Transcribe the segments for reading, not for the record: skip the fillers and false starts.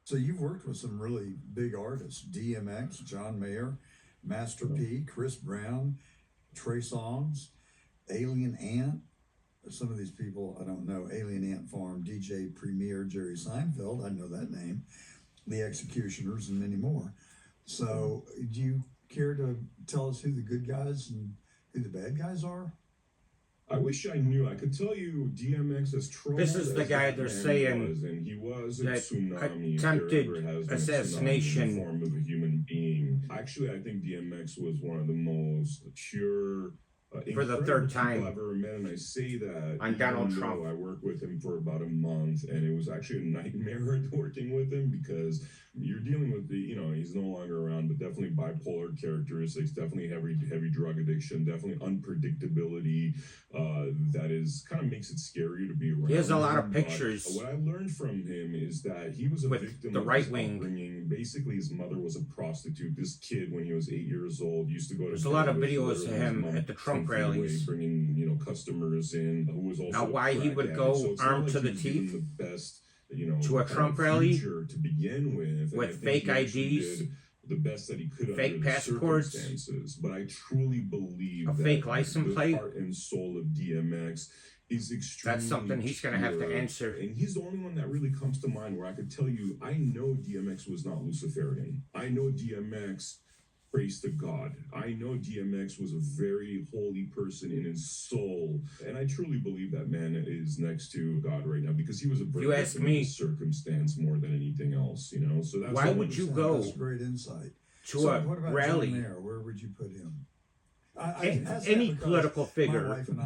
So you've worked with some really big artists: DMX, John Mayer, Master P, Chris Brown, Trey Songz, Alien Ant. Some of these people I don't know. Alien Ant Farm, DJ Premier, Jerry Seinfeld. I know that name. The Executioners, and many more. So, do you care to tell us who the good guys and who the bad guys are? I wish I knew. I could tell you DMX as troubled This is the as guy that they're man saying was, and he was a that tsunami. If attempted there ever has been a assassination. tsunami in the form of a human being. Actually, I think DMX was one of the most pure, For the incredible third people time I've ever met, and I say that on Donald even though Trump. I worked with him for about a month, and it was actually a nightmare working with him because you're dealing with he's no longer around, but definitely bipolar characteristics, definitely heavy drug addiction, definitely unpredictability. That is kind of makes it scary to be around. He has a lot of him, pictures what I learned from him is that he was a with victim the of right his wing. upbringing. Basically, his mother was a prostitute. This kid, when he was 8 years old, used to go to There's a lot of bed with videos of literally his him mom at the Trump 10 feet away, rallies. bringing customers in who was also Now, a why he crack would addict. go So it's not armed like to he the was given teeth the best to a Trump rally future to begin with, and I with think fake he actually IDs, did the best that he could fake under the passports, circumstances. But I truly believe a that fake license the plate. heart and soul of DMX is extremely That's something he's going to have to pure. answer. And he's the only one that really comes to mind where I could tell you, I know DMX was not Luciferian. I know DMX prays to God. I know DMX was a very holy person in his soul. And I truly believe that man is next to God right now because he was a You ask victim of me, his circumstance more than anything else, So that's why all would I'm you saying. go That's great insight. to So a what about rally? John Mayer? Where would you put him? ask that Any because political my figure wife and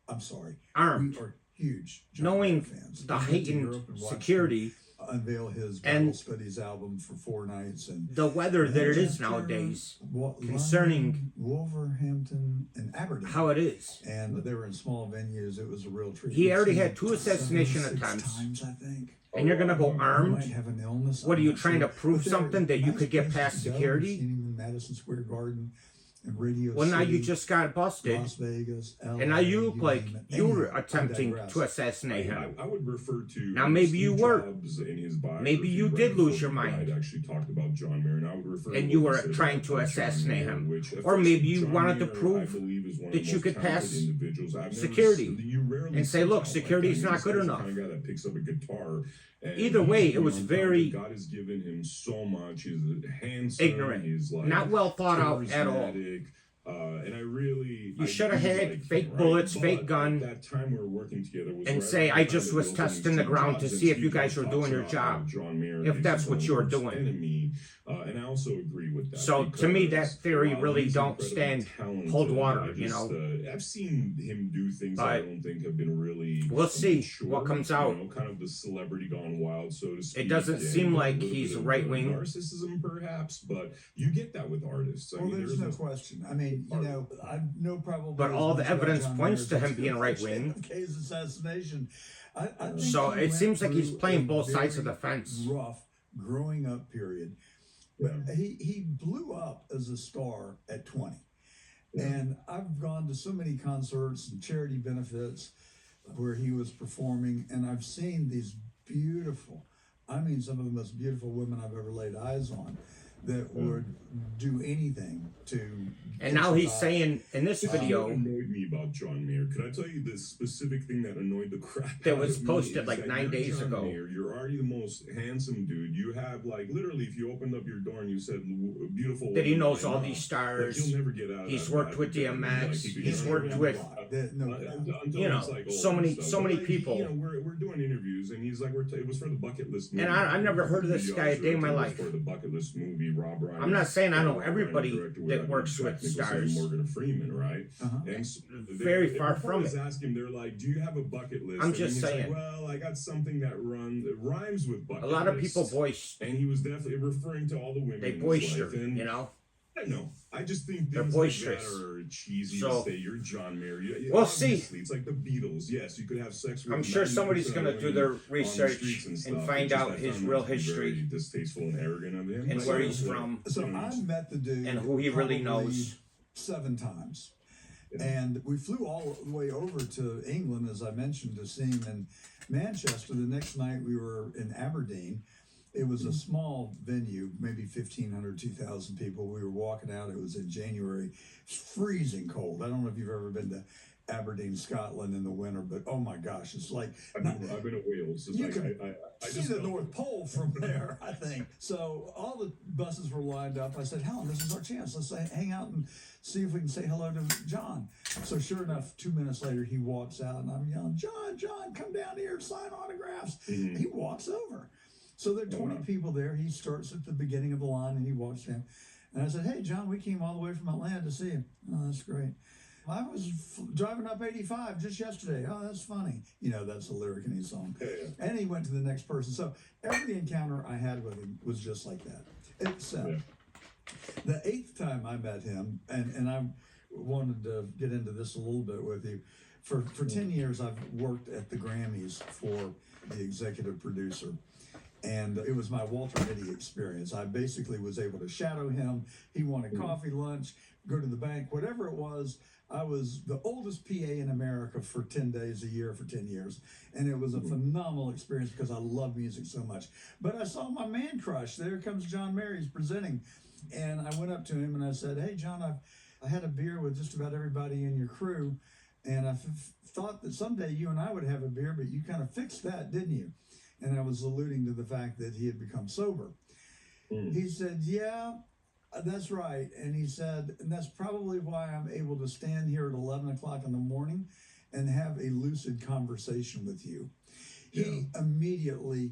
I'm sorry, armed, we are huge John Mayer knowing fans. the We went to heightened Europe and watched him security unveil his and Bible Studies album for 4 nights, and the weather that then it is after nowadays, London, concerning Wolverhampton, and Aberdeen. how it is. And they were in small venues. It was a real treat. He We've already seen had 2 assassination 76 attempts, times, I think. and you're going to go He armed? might have an illness. What are I'm you not trying sure. to prove But they're something that you nice could get places past to go. We've security? seen him in Madison Square Garden and Radio Well, now you City, just got busted, Las Vegas, LA, and now you look like name it. you were Anyhow, I attempting digress. to assassinate him. I would refer to Now, maybe Steve you were. Jobs in his biography, Maybe you right did before lose your he mind. died, actually talked about John Mayer, and I would refer to And what you he were said trying about to John assassinate Mayer, him. which, Or maybe you John wanted to Mayer, prove I believe, is one of that the you most could talented pass individuals. I've never security seen- you rarely and say, see look, talent security's like not that. good He's the enough. kind of guy that picks up a guitar. And Either way, he's it was beyond very talented. God has given him so much. He's handsome. ignorant, He's like not well thought out at all. charismatic. And I really, You I should have do had like fake him, right? bullets, But fake gun, at that time we were working together was and right say, around I the just time was that he opened testing the Steve ground Jobs, to and see if Steve you guys Jobs were doing talks your about job, how John Mayer if is that's his what own you're worst doing. enemy, and I also agree with that. So to me, that because, theory wow, really he's don't incredibly stand talented. hold I water, just, I've seen him do things that I But don't think have been really. we'll see mature, what comes out. Kind of the celebrity gone wild, so to speak. It doesn't and seem a like little he's bit of, right-wing. narcissism, perhaps, but you get that with artists. I Well, mean, there's no question. I mean, I know probably. But as all the much about evidence John points Mayer to as him being to right-wing. JFK's assassination. I think So he it went seems like he's through playing a both sides of very the fence. rough growing up period. But he blew up as a star at 20. And I've gone to so many concerts and charity benefits where he was performing, and I've seen these beautiful, I mean, some of the most beautiful women I've ever laid eyes on that would do anything to. And now he's stop. saying in this You know what video annoyed me about John Mayer? Could I tell you the specific thing that annoyed the crap that out was of me posted is like that 9 you're days John ago. Mayer, you're already the most handsome dude. You have like literally, if you opened up your door and you said beautiful, that he woman knows right all now, these like, stars. he'll never get out of He's that worked bad with thing. DMX. Like, he could He's never worked get with, out of No that. doubt. Until you know, it's like so old many- and stuff. so many But, like, people. we're doing interviews, and he's like, it was for the bucket list movie. And I've never heard of this guy a day in my It was life. For the bucket list movie, Rob Reiner. I'm not saying I know Rob Reiner everybody directed with, that I think, works Jack with Nicholson stars. and Morgan Freeman, right? Uh-huh. And so Very far from reporters it. ask him, they're like, "Do you have a bucket list?" I'm And just he's saying. Like, well, I got something that rhymes with bucket A lot of people list." voice, And he was definitely referring to all the women. they in his boister, life, and you know. I don't know. I just think They're things boisterous. like that are cheesy So- to say. You're John Mayer. We'll see. Obviously, it's like the Beatles. Yes, you could have sex with. I'm sure 90% somebody's of going to the do women their on the research streets and stuff. find It's just, out I his found real that to be history very distasteful and arrogant of him. and But where so he's is it. from So You know, I met the dude and who he really probably knows. 7 times. Yeah. And we flew all the way over to England, as I mentioned, to see him in Manchester. The next night we were in Aberdeen. It was a small venue, maybe 1,500, 2,000 people. We were walking out. It was in January. It's freezing cold. I don't know if you've ever been to Aberdeen, Scotland in the winter, but oh my gosh, it's like I've been to Wales. It's you like, can I see just the know. North Pole from there, I think. So all the buses were lined up. I said, Helen, this is our chance. Let's hang out and see if we can say hello to John. So sure enough, 2 minutes later, he walks out, and I'm yelling, John, come down here, sign autographs. Mhm. He walks over. So there are 20 people there. He starts at the beginning of the line, and he walks down. And I said, hey, John, we came all the way from Atlanta to see you. Oh, that's great. I was driving up 85 just yesterday. Oh, that's funny. You know, that's a lyric in his song. Yeah. And he went to the next person. So every encounter I had with him was just like that. Except the 8th time I met him, and I wanted to get into this a little bit with you. For 10 years, I've worked at the Grammys for the executive producer. And it was my Walter Mitty experience. I basically was able to shadow him. He wanted coffee, lunch, go to the bank, whatever it was. I was the oldest PA in America for 10 days a year for 10 years. And it was a phenomenal experience because I love music so much. But I saw my man crush. There comes John Mayer. He's presenting. And I went up to him and I said, hey, John, I had a beer with just about everybody in your crew. And I thought that someday you and I would have a beer, but you kind of fixed that, didn't you? And I was alluding to the fact that he had become sober. He said, yeah, that's right. And he said, and that's probably why I'm able to stand here at 11 o'clock in the morning and have a lucid conversation with you. He immediately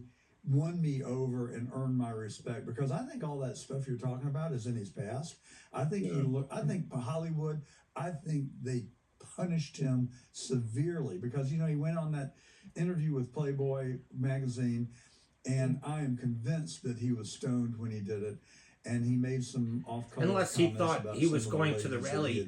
won me over and earned my respect because I think all that stuff you're talking about is in his past. I think I think Hollywood, I think they punished him severely because, you know, he went on that interview with Playboy magazine, and I am convinced that he was stoned when he did it, and he made some off-color Unless he comments thought about he was some of going the to the ladies that rally he had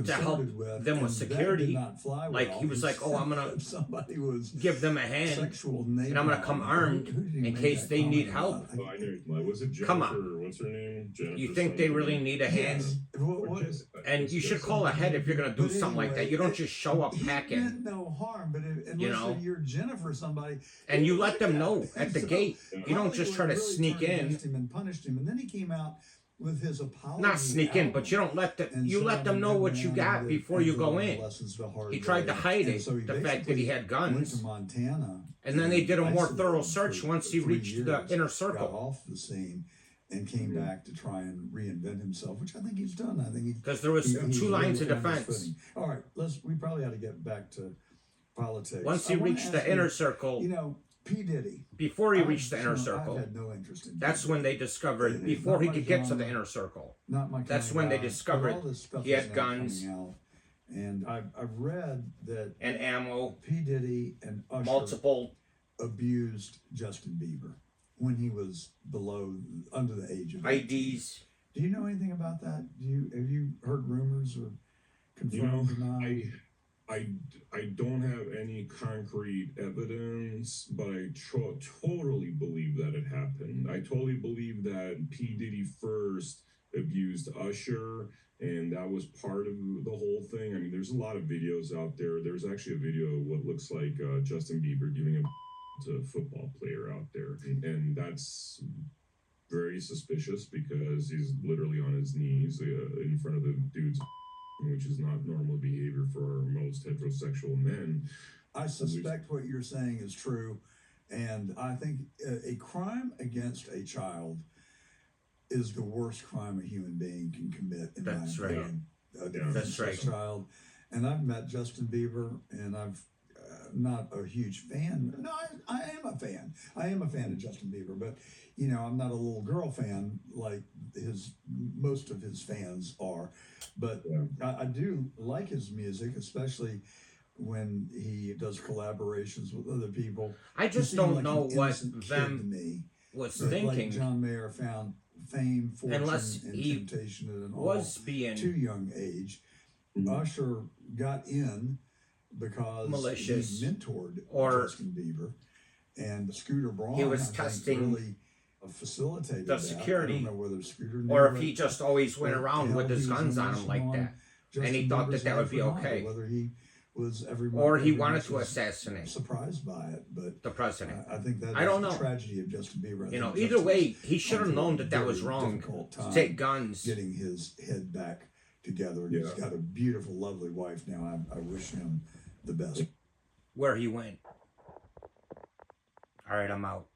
to help consorted with, them with and that security. did not fly Like, well. he was like, oh, I'm gonna if somebody was give them a hand, sexual and I'm gonna come armed in case they need help. Oh, I know. Like, was it Jennifer? Come on. What's her name? Jennifer. You think they something. really need a hand? Yes. Or Jessica. And you should call ahead if you're going to do something like that. You don't just show up He packing. meant no harm, but unless You know? you're Jennifer, somebody, And you let them know at the So, gate. You don't just try to Hollywood really sneak turned in. against him and punished him, and then he came out with his apology. Not sneak in, but you don't let the, and you said, let them "I'm a know good what you man got that before you has go learned in. lessons the hard He tried way." to hide And it, so he the fact that basically he had went guns. to Montana, And then they did a more isolated thorough him search for once he 3 reached the years, inner got circle. off the scene, and came back to try and reinvent himself, which I think he's done. I think Because there was he's two lines of really found his defense. footing. All right, we probably ought to get back to politics. Once I he wanna reached the ask inner you, circle, you know, P. Diddy. before he I've reached the inner shown- circle, I've had no interest in that's P. when Diddy. they discovered, It's before not he my could get to the genre. inner circle. Not my kind That's of when they guy, discovered but all this stuff he is had now guns. coming out, and I've read that And ammo, P. Diddy and Usher multiple. abused Justin Bieber when he was under the age of 18. IDs. Do you know anything about that? Have you heard rumors or You know, confirmed or not? I don't have any concrete evidence, but I totally believe that it happened. I totally believe that P. Diddy first abused Usher, and that was part of the whole thing. I mean, there's a lot of videos out there. There's actually a video of what looks like Justin Bieber giving to a football player out there, and that's very suspicious because he's literally on his knees in front of the dude's, which is not normal behavior for most heterosexual men. I suspect what you're saying is true, and I think a crime against a child is the worst crime a human being can commit. In That's my right. opinion. A Yeah. That's right. defenseless child, and I've met Justin Bieber, and I've not a huge fan. No, I am a fan. I am a fan of Justin Bieber, but you know, I'm not a little girl fan like most of his fans are. But I do like his music, especially when he does collaborations with other people. I He just seemed don't like know an what innocent kid to them me. was But like thinking. John Mayer found fame, fortune, Unless and he temptation at an was too being young age. Usher got in because malicious, he mentored or Justin Bieber, and Scooter Braun. he was I think, testing really facilitated the that. security. I don't know whether Scooter knew or if it, he just always went but around hell, with his he was guns on him like unleashing that. Justin And he thought Bieber's that would life be or not, okay. Whether he was everyone, Or he every wanted much to was assassinate surprised by it. But the president. I think that I don't is know. the tragedy of Justin Bieber. I You know, think either Justin's way, he should have gone through known a that that was very wrong difficult to time take guns. getting his head back together. And Yeah. he's got a beautiful, lovely wife now. I wish him the best. Where he went. All right, I'm out.